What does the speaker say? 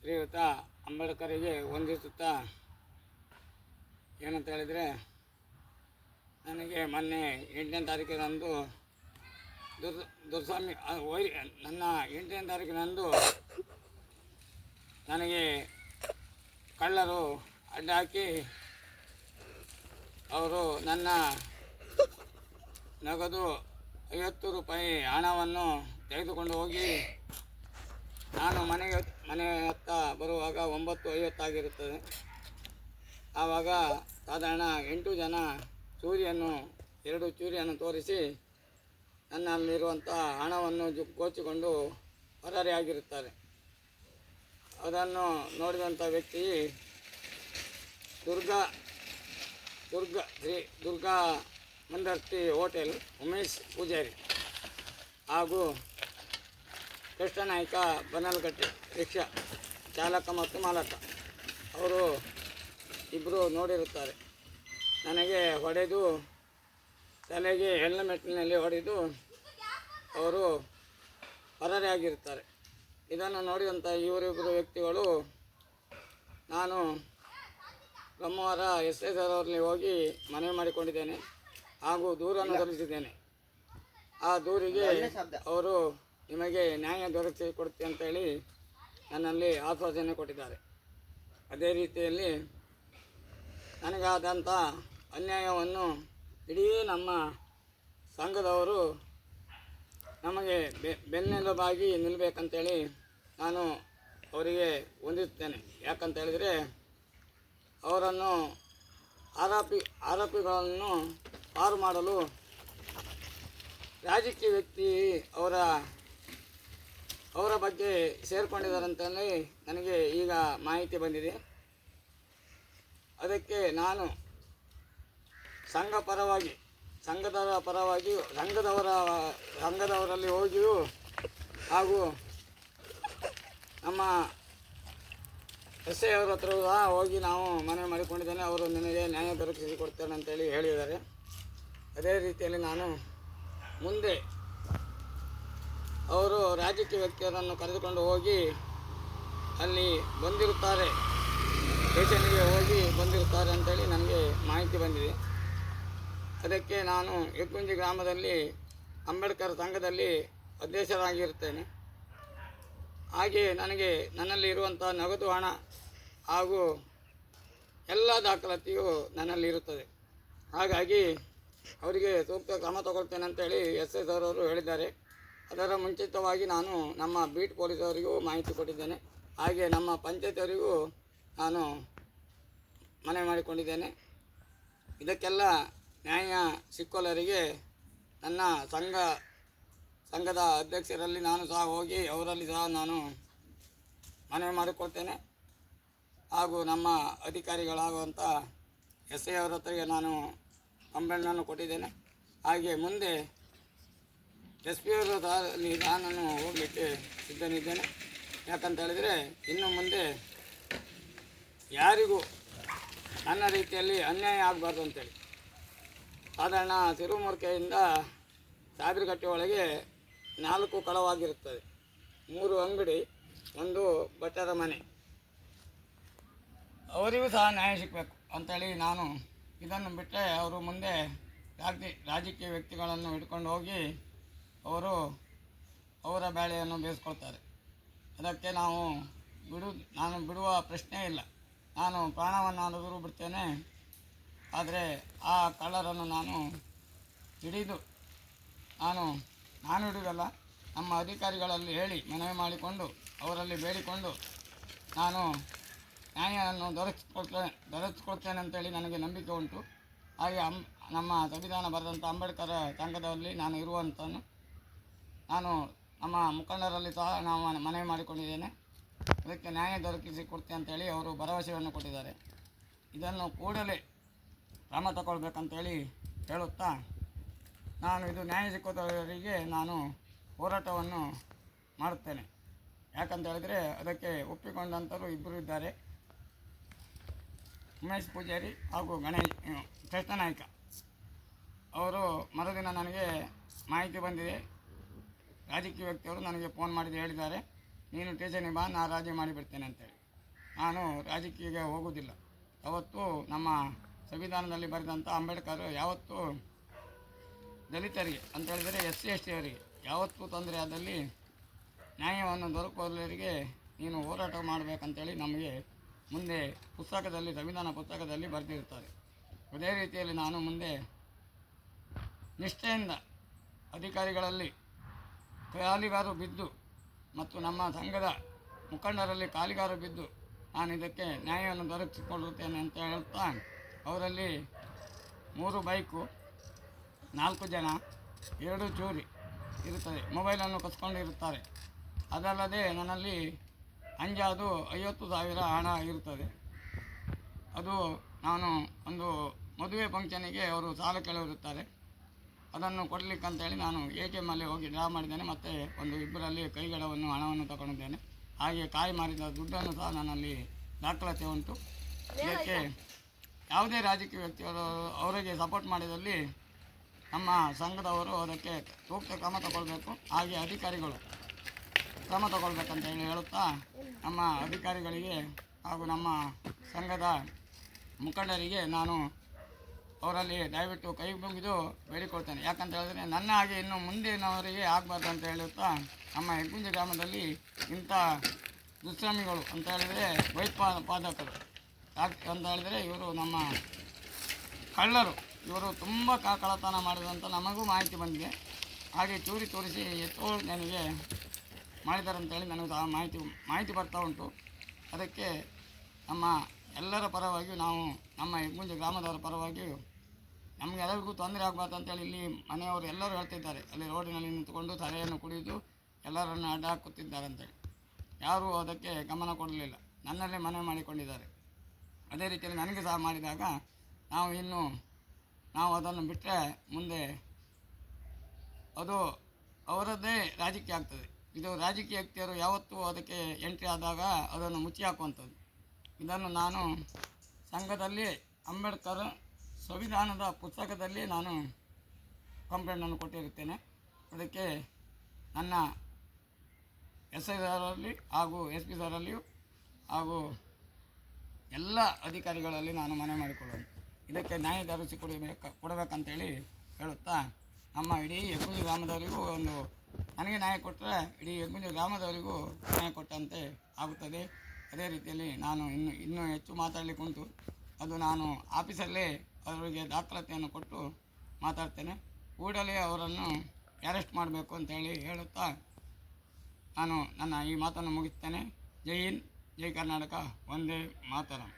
ಶ್ರೀಯುತ ಅಂಬೇಡ್ಕರಿಗೆ ವಂದಿಸುತ್ತಾ ಏನಂತ ಹೇಳಿದರೆ, ನನಗೆ ಮೊನ್ನೆ 8ನೇ ತಾರೀಕಿನಂದು ದುರ್ಸ್ವಾಮಿ ನನ್ನ 8ನೇ ತಾರೀಕಿನಂದು ನನಗೆ ಕಳ್ಳರು ಅಡ್ಡ ಹಾಕಿ ಅವರು ನನ್ನ ನಗದು 50 ರೂಪಾಯಿ ಹಣವನ್ನು ತೆಗೆದುಕೊಂಡು ಹೋಗಿ ನಾನು ಮನೆ ಹತ್ತ ಬರುವಾಗ 9:50 ಆಗಿರುತ್ತದೆ. ಆವಾಗ ಸಾಧಾರಣ 8 ಜನ ಎರಡು ಚೂರಿಯನ್ನು ತೋರಿಸಿ ನನ್ನಲ್ಲಿರುವಂಥ ಹಣವನ್ನು ಗೋಚಿಕೊಂಡು ಪರಾರಿಯಾಗಿರುತ್ತಾರೆ. ಅದನ್ನು ನೋಡಿದಂಥ ವ್ಯಕ್ತಿ ಶ್ರೀ ದುರ್ಗಾ ಮಂದರ್ತಿ ಹೋಟೆಲ್ ಉಮೇಶ್ ಪೂಜಾರಿ ಹಾಗೂ ಕೃಷ್ಣನಾಯ್ಕ ಬನಲ್ಗಟ್ಟೆ ರಿಕ್ಷಾ ಚಾಲಕ ಮತ್ತು ಮಾಲಕ ಅವರು ಇಬ್ಬರು ನೋಡಿರುತ್ತಾರೆ. ನನಗೆ ಹೊಡೆದು ತಲೆಗೆ ಹೆಲ್ಮೆಟ್ನಲ್ಲಿ ಹೊಡೆದು ಅವರು ಪರಾರಿಯಾಗಿರುತ್ತಾರೆ. ಇದನ್ನು ನೋಡಿದಂಥ ಇವರಿಬ್ಬರು ವ್ಯಕ್ತಿಗಳು ನಾನು ಸೋಮವಾರ SI ಅವರಲ್ಲಿ ಹೋಗಿ ಮನವಿ ಮಾಡಿಕೊಂಡಿದ್ದೇನೆ ಹಾಗೂ ದೂರನ್ನು ಸಲ್ಲಿಸಿದ್ದೇನೆ. ಆ ದೂರಿಗೆ ಅವರು ನಿಮಗೆ ನ್ಯಾಯ ದೊರಕಿಸಿ ಕೊಡ್ತೀವಿ ಅಂತೇಳಿ ನನ್ನಲ್ಲಿ ಆಶ್ವಾಸನೆ ಕೊಟ್ಟಿದ್ದಾರೆ. ಅದೇ ರೀತಿಯಲ್ಲಿ ನನಗಾದಂಥ ಅನ್ಯಾಯವನ್ನು ಇಡೀ ನಮ್ಮ ಸಂಘದವರು ನಮಗೆ ಬೆನ್ನೆಲುಬಾಗಿ ನಿಲ್ಲಬೇಕಂತೇಳಿ ನಾನು ಅವರಿಗೆ ವಂದಿಸುತ್ತೇನೆ. ಯಾಕಂತ ಹೇಳಿದರೆ, ಅವರನ್ನು ಆರೋಪಿಗಳನ್ನು ಪಾರು ಮಾಡಲು ರಾಜಕೀಯ ವ್ಯಕ್ತಿ ಅವರ ಬಗ್ಗೆ ಸೇರಿಕೊಂಡಿದ್ದಾರಂತಲೇ ನನಗೆ ಈಗ ಮಾಹಿತಿ ಬಂದಿದೆ. ಅದಕ್ಕೆ ನಾನು ಸಂಘದವರಲ್ಲಿ ಹೋಗಿಯೂ ಹಾಗೂ ನಮ್ಮ SI ಅವರ ಹತ್ರ ಹೋಗಿ ನಾವು ಮನವಿ ಮಾಡಿಕೊಂಡಿದ್ದೇನೆ. ಅವರು ನಿನಗೆ ನ್ಯಾಯ ದೊರಕಿಸಿ ಕೊಡ್ತೇನೆ ಅಂತೇಳಿ ಹೇಳಿದ್ದಾರೆ. ಅದೇ ರೀತಿಯಲ್ಲಿ ನಾನು ಮುಂದೆ ಅವರು ರಾಜಕೀಯ ವ್ಯಕ್ತಿಯರನ್ನು ಕರೆದುಕೊಂಡು ಹೋಗಿ ಅಲ್ಲಿ ಬಂದಿರುತ್ತಾರೆ, ಸ್ಟೇಷನ್ಗೆ ಹೋಗಿ ಬಂದಿರುತ್ತಾರೆ ಅಂತೇಳಿ ನನಗೆ ಮಾಹಿತಿ ಬಂದಿದೆ. ಅದಕ್ಕೆ ನಾನು ಯಕ್ಕುಂಜಿ ಗ್ರಾಮದಲ್ಲಿ ಅಂಬೇಡ್ಕರ್ ಸಂಘದಲ್ಲಿ ಅಧ್ಯಕ್ಷರಾಗಿರುತ್ತೇನೆ. ಹಾಗೆ ನನ್ನಲ್ಲಿ ಇರುವಂಥ ನಗದು ಹಣ ಹಾಗೂ ಎಲ್ಲ ದಾಖಲಾತಿಯು ನನ್ನಲ್ಲಿ ಇರುತ್ತದೆ. ಹಾಗಾಗಿ ಅವರಿಗೆ ಸೂಕ್ತ ಕ್ರಮ ತಗೊಳ್ತೇನೆ ಅಂತೇಳಿ SI ಅವರು ಹೇಳಿದ್ದಾರೆ. ಅದರ ಮುಂಚಿತವಾಗಿ ನಾನು ನಮ್ಮ ಬೀಟ್ ಪೊಲೀಸವರಿಗೂ ಮಾಹಿತಿ ಕೊಟ್ಟಿದ್ದೇನೆ. ಹಾಗೆ ನಮ್ಮ ಪಂಚಾಯತಿಯವರಿಗೂ ನಾನು ಮನವಿ ಮಾಡಿಕೊಂಡಿದ್ದೇನೆ. ಇದಕ್ಕೆಲ್ಲ ನ್ಯಾಯ ಸಿಕ್ಕೋಲ್ಲರಿಗೆ ನನ್ನ ಸಂಘದ ಅಧ್ಯಕ್ಷರಲ್ಲಿ ನಾನು ಸಹ ಹೋಗಿ ಅವರಲ್ಲಿ ಸಹ ನಾನು ಮನವಿ ಮಾಡಿಕೊಡ್ತೇನೆ. ಹಾಗೂ ನಮ್ಮ ಅಧಿಕಾರಿಗಳಾಗುವಂಥ SI ಅವರ ಹತ್ತಿರ ನಾನು ಕಂಪ್ಲೇಂಟನ್ನು ಕೊಟ್ಟಿದ್ದೇನೆ. ಹಾಗೆ ಮುಂದೆ SP ಅವರ ನಾನು ಹೋಗಲಿಕ್ಕೆ ಸಿದ್ಧನಿದ್ದೇನೆ. ಯಾಕಂತ ಹೇಳಿದರೆ, ಇನ್ನು ಮುಂದೆ ಯಾರಿಗೂ ನನ್ನ ರೀತಿಯಲ್ಲಿ ಅನ್ಯಾಯ ಆಗಬಾರ್ದು ಅಂತೇಳಿ. ಸಾಧಾರಣ ತಿರುಮೂರ್ಕೆಯಿಂದ ಸಾಬಿರಗಟ್ಟೆ ಒಳಗೆ 4 ಕಳವಾಗಿರುತ್ತದೆ. 3 ಅಂಗಡಿ, 1 ಭಟ್ಟರ ಮನೆ. ಅವರಿಗೂ ಸಹ ನ್ಯಾಯ ಸಿಗಬೇಕು ಅಂಥೇಳಿ ನಾನು ಇದನ್ನು ಬಿಟ್ಟರೆ ಅವರು ಮುಂದೆ ರಾಜಕೀಯ ವ್ಯಕ್ತಿಗಳನ್ನು ಹಿಡ್ಕೊಂಡು ಹೋಗಿ ಅವರ ಬೇಳೆಯನ್ನು ಬೇಯಿಸ್ಕೊಳ್ತಾರೆ. ಅದಕ್ಕೆ ನಾನು ಬಿಡುವ ಪ್ರಶ್ನೆ ಇಲ್ಲ. ನಾನು ಪ್ರಾಣವನ್ನಾದರೂ ಬಿಡ್ತೇನೆ. ಆದರೆ ಆ ಕಳ್ಳರನ್ನು ನಾನು ಹಿಡಿದು ನಾನು ಹಿಡಿದಲ್ಲ, ನಮ್ಮ ಅಧಿಕಾರಿಗಳಲ್ಲಿ ಹೇಳಿ ಮನವಿ ಮಾಡಿಕೊಂಡು ಅವರಲ್ಲಿ ಬೇಡಿಕೊಂಡು ನಾನು ನ್ಯಾಯವನ್ನು ದೊರಕಿಸ್ಕೊಳ್ತೇನೆ ಅಂತೇಳಿ ನನಗೆ ನಂಬಿಕೆ ಉಂಟು. ಹಾಗೆ ನಮ್ಮ ಸಂವಿಧಾನ ಬರೆದಂಥ ಅಂಬೇಡ್ಕರ್ ಸಂಘದಲ್ಲಿ ನಾನು ಇರುವಂಥನು ನಾನು ನಮ್ಮ ಮುಖಂಡರಲ್ಲಿ ಸಹ ನಾವು ಮನವಿ ಮಾಡಿಕೊಂಡಿದ್ದೇನೆ. ಅದಕ್ಕೆ ನ್ಯಾಯ ದೊರಕಿಸಿ ಕೊಡ್ತೇನೆ ಅಂತೇಳಿ ಅವರು ಭರವಸೆಯನ್ನು ಕೊಟ್ಟಿದ್ದಾರೆ. ಇದನ್ನು ಕೂಡಲೇ ಕ್ರಮ ತಗೊಳ್ಬೇಕಂತೇಳಿ ಹೇಳುತ್ತಾ, ನಾನು ಇದು ನ್ಯಾಯ ಸಿಕ್ಕೋದವರಿಗೆ ನಾನು ಹೋರಾಟವನ್ನು ಮಾಡುತ್ತೇನೆ. ಯಾಕಂತ ಹೇಳಿದರೆ, ಅದಕ್ಕೆ ಒಪ್ಪಿಕೊಂಡಂಥವರು ಇಬ್ಬರು ಇದ್ದಾರೆ, ಉಮೇಶ್ ಪೂಜಾರಿ ಹಾಗೂ ಕೃಷ್ಣನಾಯ್ಕ ಅವರು. ಮರುದಿನ ನನಗೆ ಮಾಹಿತಿ ಬಂದಿದೆ, ರಾಜಕೀಯ ವ್ಯಕ್ತಿಯವರು ನನಗೆ ಫೋನ್ ಮಾಡಿ ಹೇಳಿದ್ದಾರೆ, ನೀನು ಸ್ಟೇಷನ್ಗೆ ಬಾ, ನಾನು ರಾಜಿ ಮಾಡಿಬಿಡ್ತೇನೆ ಅಂತೇಳಿ. ನಾನು ರಾಜಕೀಯಕ್ಕೆ ಹೋಗುವುದಿಲ್ಲ. ಯಾವತ್ತೂ ನಮ್ಮ ಸಂವಿಧಾನದಲ್ಲಿ ಬರೆದಂಥ ಅಂಬೇಡ್ಕರ್ ಯಾವತ್ತೂ ದಲಿತರಿಗೆ ಅಂತ ಹೇಳಿದರೆ SC ST ಅವರಿಗೆ ಯಾವತ್ತೂ ತೊಂದರೆ ಆದಲ್ಲಿ ನ್ಯಾಯವನ್ನು ದೊರಕುವವರಿಗೆ ನೀನು ಹೋರಾಟ ಮಾಡಬೇಕಂತೇಳಿ ನಮಗೆ ಮುಂದೆ ಪುಸ್ತಕದಲ್ಲಿ, ಸಂವಿಧಾನ ಪುಸ್ತಕದಲ್ಲಿ ಬರೆದಿರ್ತಾರೆ. ಅದೇ ರೀತಿಯಲ್ಲಿ ನಾನು ಮುಂದೆ ನಿಷ್ಠೆಯಿಂದ ಅಧಿಕಾರಿಗಳಲ್ಲಿ ಕಾಲಿಗಾರು ಬಿದ್ದು ಮತ್ತು ನಮ್ಮ ಸಂಘದ ಮುಖಂಡರಲ್ಲಿ ಕಾಲಿಗಾರು ಬಿದ್ದು ನಾನು ಇದಕ್ಕೆ ನ್ಯಾಯವನ್ನು ದೊರಕಿಸಿಕೊಳ್ಳುತ್ತೇನೆ ಅಂತ ಹೇಳ್ತಾ, ಅವರಲ್ಲಿ 3 ಬೈಕು, 4 ಜನ, 2 ಚೂರಿ ಇರುತ್ತದೆ, ಮೊಬೈಲನ್ನು ಕಸ್ಕೊಂಡಿರುತ್ತಾರೆ. ಅದಲ್ಲದೆ ನನ್ನಲ್ಲಿ ಅಂಜಾದು 50,000 ಹಣ ಇರುತ್ತದೆ. ಅದು ನಾನು ಒಂದು ಮದುವೆ ಫಂಕ್ಷನಿಗೆ ಅವರು ಸಾಲ ಕೇಳಿರುತ್ತಾರೆ, ಅದನ್ನು ಕೊಡಲಿಕ್ಕಂತೇಳಿ ನಾನು ATM ಅಲ್ಲಿ ಹೋಗಿ ಡ್ರಾ ಮಾಡಿದ್ದೇನೆ. ಮತ್ತು ಒಂದು ಇಬ್ಬರಲ್ಲಿ ಕೈಗಡವನ್ನು ಹಣವನ್ನು ತಗೊಂಡಿದ್ದೇನೆ. ಹಾಗೆ ಕಾಯಿ ಮಾರಿದ ದುಡ್ಡನ್ನು ಸಹ ನನ್ನಲ್ಲಿ ದಾಖಲಾತಿ ಉಂಟು. ಇದಕ್ಕೆ ಯಾವುದೇ ರಾಜಕೀಯ ವ್ಯಕ್ತಿಗಳು ಅವರಿಗೆ ಸಪೋರ್ಟ್ ಮಾಡಿದಲ್ಲಿ ನಮ್ಮ ಸಂಘದವರು ಅದಕ್ಕೆ ಸೂಕ್ತ ಕ್ರಮ ತಗೊಳ್ಬೇಕು. ಹಾಗೆ ಅಧಿಕಾರಿಗಳು ಕ್ರಮ ತಗೊಳ್ಬೇಕಂತ ಹೇಳುತ್ತಾ, ನಮ್ಮ ಅಧಿಕಾರಿಗಳಿಗೆ ಹಾಗೂ ನಮ್ಮ ಸಂಘದ ಮುಖಂಡರಿಗೆ ನಾನು ಅವರಲ್ಲಿ ದಯವಿಟ್ಟು ಕೈ ಮುಗಿದು ಬೇಡಿಕೊಳ್ತೇನೆ. ಯಾಕಂತ ಹೇಳಿದ್ರೆ ನನ್ನ ಹಾಗೆ ಇನ್ನು ಮುಂದಿನವರಿಗೆ ಆಗಬಾರ್ದು ಅಂತ ಹೇಳುತ್ತಾ, ನಮ್ಮ ಹೆಗ್ಗುಂಜ ಗ್ರಾಮದಲ್ಲಿ ಇಂಥ ದುಷ್ಕರ್ಮಿಗಳು ಅಂತ ಹೇಳಿದರೆ ಭಯೋತ್ಪಾದಕರು ಅಂತ ಹೇಳಿದರೆ ಇವರು ನಮ್ಮ ಕಳ್ಳರು, ಇವರು ತುಂಬ ಕಳ್ಳತನ ಮಾಡಿದಂಥ ನಮಗೂ ಮಾಹಿತಿ ಬಂದಿದೆ. ಹಾಗೆ ಚೂರಿ ತೋರಿಸಿ ನನಗೆ ಮಾಡಿದಾರಂತೇಳಿ ನನಗೂ ಸಹ ಮಾಹಿತಿ ಬರ್ತಾ ಉಂಟು. ಅದಕ್ಕೆ ನಮ್ಮ ಎಲ್ಲರ ಪರವಾಗಿಯೂ ನಾವು ನಮ್ಮ ಹೆಗ್ಗುಂಜ ಗ್ರಾಮದವರ ಪರವಾಗಿಯೂ ನಮಗೆಲ್ಲರಿಗೂ ತೊಂದರೆ ಆಗಬಾರ್ದು ಅಂತೇಳಿ ಇಲ್ಲಿ ಮನೆಯವರು ಎಲ್ಲರೂ ಹೇಳ್ತಿದ್ದಾರೆ. ಅಲ್ಲಿ ರೋಡಿನಲ್ಲಿ ನಿಂತುಕೊಂಡು ಸರೆಯನ್ನು ಕುಡಿದು ಎಲ್ಲರನ್ನು ಅಡ್ಡ ಹಾಕುತ್ತಿದ್ದಾರೆ ಅಂತೇಳಿ ಯಾರೂ ಅದಕ್ಕೆ ಗಮನ ಕೊಡಲಿಲ್ಲ. ನನ್ನಲ್ಲೇ ಮನೆ ಮಾಡಿಕೊಂಡಿದ್ದಾರೆ. ಅದೇ ರೀತಿಯಲ್ಲಿ ನನಗೆ ಸಹ ಮಾಡಿದಾಗ ನಾವು ಅದನ್ನು ಬಿಟ್ಟರೆ ಮುಂದೆ ಅದು ಅವರದ್ದೇ ರಾಜಕೀಯ ಆಗ್ತದೆ. ಇದು ರಾಜಕೀಯ ವ್ಯಕ್ತಿಯರು ಯಾವತ್ತೂ ಅದಕ್ಕೆ ಎಂಟ್ರಿ ಆದಾಗ ಅದನ್ನು ಮುಚ್ಚಿ ಹಾಕುವಂಥದ್ದು. ಇದನ್ನು ನಾನು ಸಂಘದಲ್ಲಿ ಅಂಬೇಡ್ಕರ್ ಸಂವಿಧಾನದ ಪುಸ್ತಕದಲ್ಲಿ ನಾನು ಕಂಪ್ಲೇಂಟನ್ನು ಕೊಟ್ಟಿರುತ್ತೇನೆ. ಅದಕ್ಕೆ ನನ್ನ SI ಸಾರಲ್ಲಿ ಹಾಗೂ SP ಸಾರಲ್ಲಿಯೂ ಹಾಗೂ ಎಲ್ಲ ಅಧಿಕಾರಿಗಳಲ್ಲಿ ನಾನು ಮನವಿ ಮಾಡಿಕೊಳ್ಳೋದು. ಇದಕ್ಕೆ ನ್ಯಾಯ ದೊರಕಿಸಿ ಕೊಡಬೇಕಂತೇಳಿ ಹೇಳುತ್ತಾ, ನಮ್ಮ ಇಡೀ ಹೆಗ್ಗುಂಜ ಗ್ರಾಮದವರಿಗೂ ನನಗೆ ನ್ಯಾಯ ಕೊಟ್ಟರೆ ಇಡೀ ಹೆಗ್ಗುಂಜ ಗ್ರಾಮದವರಿಗೂ ನ್ಯಾಯ ಕೊಟ್ಟಂತೆ ಆಗುತ್ತದೆ. ಅದೇ ರೀತಿಯಲ್ಲಿ ನಾನು ಇನ್ನೂ ಹೆಚ್ಚು ಮಾತಾಡಲಿಕ್ಕೆ ಉಂಟು. ಅದು ನಾನು ಆಫೀಸಲ್ಲೇ ಅವರಿಗೆ ದಾಖಲಾತಿಯನ್ನು ಕೊಟ್ಟು ಮಾತಾಡ್ತೇನೆ. ಕೂಡಲೇ ಅವರನ್ನು ಅರೆಸ್ಟ್ ಮಾಡಬೇಕು ಅಂತೇಳಿ ಹೇಳುತ್ತಾ ನಾನು ನನ್ನ ಈ ಮಾತನ್ನು ಮುಗಿಸ್ತೇನೆ. ಜೈ ಹಿಂದ್, ಜೈ ಕರ್ನಾಟಕ, ವಂದೇ ಮಾತರಂ.